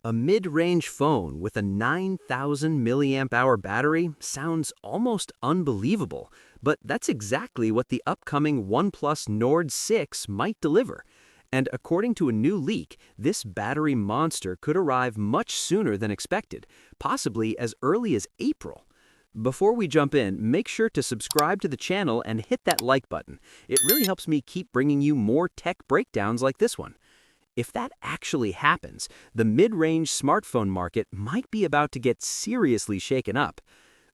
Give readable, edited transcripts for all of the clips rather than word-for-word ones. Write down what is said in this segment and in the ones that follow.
A mid-range phone with a 9,000 milliamp hour battery sounds almost unbelievable, but that's exactly what the upcoming OnePlus Nord 6 might deliver. And according to a new leak, this battery monster could arrive much sooner than expected, possibly as early as April. Before we jump in, make sure to subscribe to the channel and hit that like button. It really helps me keep bringing you more tech breakdowns like this one. If that actually happens, the mid-range smartphone market might be about to get seriously shaken up.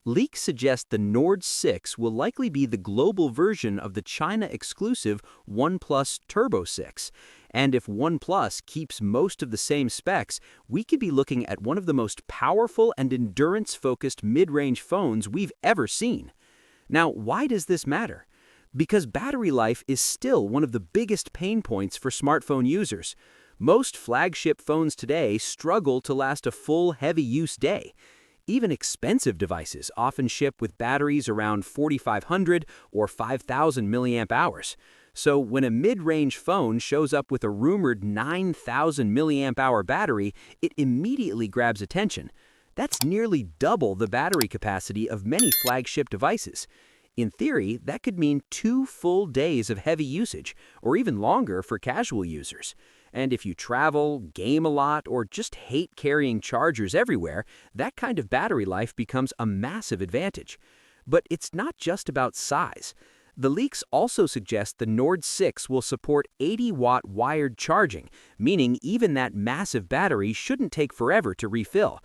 Leaks suggest the Nord 6 will likely be the global version of the China-exclusive OnePlus Turbo 6. And if OnePlus keeps most of the same specs, we could be looking at one of the most powerful and endurance-focused mid-range phones we've ever seen. Now, why does this matter? Because battery life is still one of the biggest pain points for smartphone users. Most flagship phones today struggle to last a full heavy-use day. Even expensive devices often ship with batteries around 4,500 or 5,000 milliamp hours. So when a mid-range phone shows up with a rumored 9,000 milliamp hour battery, it immediately grabs attention. That's nearly double the battery capacity of many flagship devices. In theory, that could mean 2 full days of heavy usage, or even longer for casual users. And if you travel, game a lot, or just hate carrying chargers everywhere, that kind of battery life becomes a massive advantage. But it's not just about size. The leaks also suggest the Nord 6 will support 80-watt wired charging, meaning even that massive battery shouldn't take forever to refill.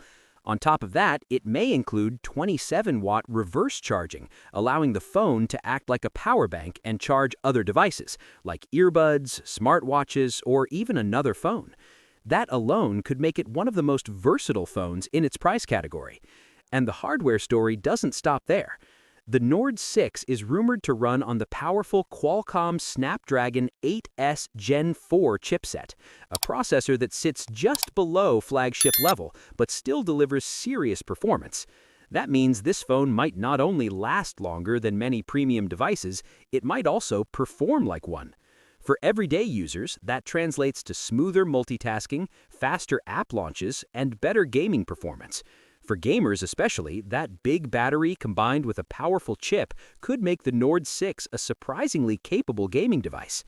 On top of that, it may include 27-watt reverse charging, allowing the phone to act like a power bank and charge other devices, like earbuds, smartwatches, or even another phone. That alone could make it one of the most versatile phones in its price category. And the hardware story doesn't stop there. The Nord 6 is rumored to run on the powerful Qualcomm Snapdragon 8S Gen 4 chipset, a processor that sits just below flagship level but still delivers serious performance. That means this phone might not only last longer than many premium devices, it might also perform like one. For everyday users, that translates to smoother multitasking, faster app launches, and better gaming performance. For gamers especially, that big battery combined with a powerful chip could make the Nord 6 a surprisingly capable gaming device.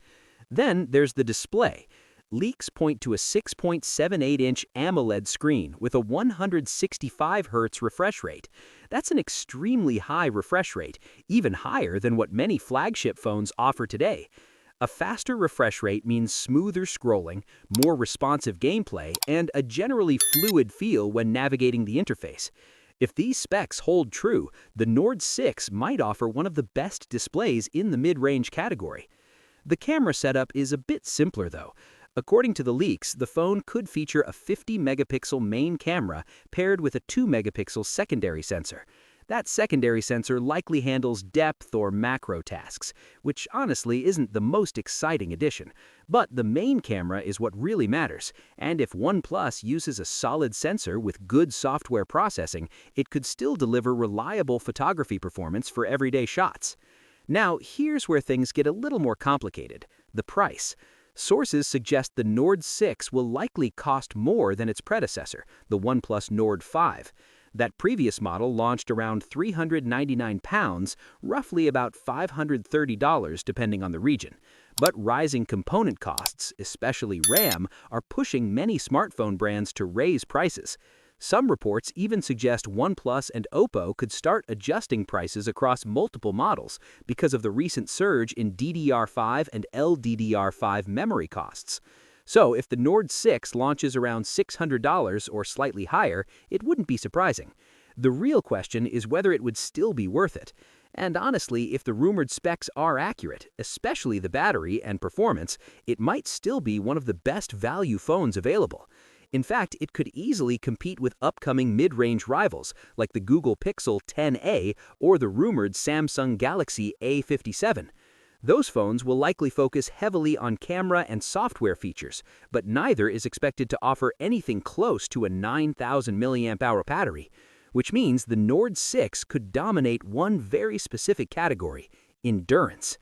Then there's the display. Leaks point to a 6.78-inch AMOLED screen with a 165 Hz refresh rate. That's an extremely high refresh rate, even higher than what many flagship phones offer today. A faster refresh rate means smoother scrolling, more responsive gameplay, and a generally fluid feel when navigating the interface. If these specs hold true, the Nord 6 might offer one of the best displays in the mid-range category. The camera setup is a bit simpler though. According to the leaks, the phone could feature a 50-megapixel main camera paired with a 2-megapixel secondary sensor. That secondary sensor likely handles depth or macro tasks, which honestly isn't the most exciting addition. But the main camera is what really matters, and if OnePlus uses a solid sensor with good software processing, it could still deliver reliable photography performance for everyday shots. Now, here's where things get a little more complicated: the price. Sources suggest the Nord 6 will likely cost more than its predecessor, the OnePlus Nord 5. That previous model launched around £399, roughly about $530 depending on the region. But rising component costs, especially RAM, are pushing many smartphone brands to raise prices. Some reports even suggest OnePlus and Oppo could start adjusting prices across multiple models because of the recent surge in DDR5 and LDDR5 memory costs. So if the Nord 6 launches around $600 or slightly higher, it wouldn't be surprising. The real question is whether it would still be worth it. And honestly, if the rumored specs are accurate, especially the battery and performance, it might still be one of the best value phones available. In fact, it could easily compete with upcoming mid-range rivals like the Google Pixel 10a or the rumored Samsung Galaxy A57. Those phones will likely focus heavily on camera and software features, but neither is expected to offer anything close to a 9,000 milliamp hour battery, which means the Nord 6 could dominate one very specific category: endurance.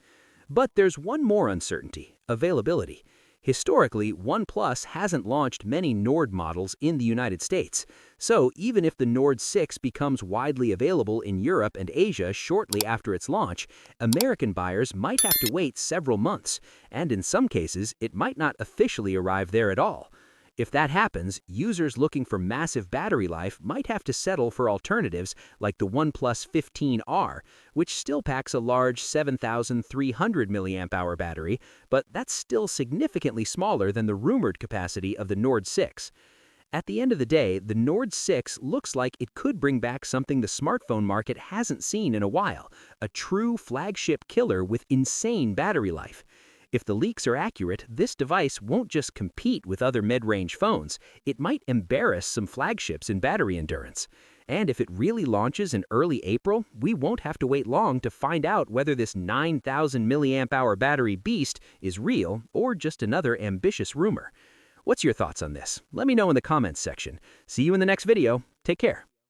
But there's one more uncertainty: availability. Historically, OnePlus hasn't launched many Nord models in the United States, so even if the Nord 6 becomes widely available in Europe and Asia shortly after its launch, American buyers might have to wait several months, and in some cases, it might not officially arrive there at all. If that happens, users looking for massive battery life might have to settle for alternatives like the OnePlus 15R, which still packs a large 7,300 mAh battery, but that's still significantly smaller than the rumored capacity of the Nord 6. At the end of the day, the Nord 6 looks like it could bring back something the smartphone market hasn't seen in a while, a true flagship killer with insane battery life. If the leaks are accurate, this device won't just compete with other mid-range phones, it might embarrass some flagships in battery endurance. And if it really launches in early April, we won't have to wait long to find out whether this 9,000 mAh battery beast is real or just another ambitious rumor. What's your thoughts on this? Let me know in the comments section. See you in the next video. Take care.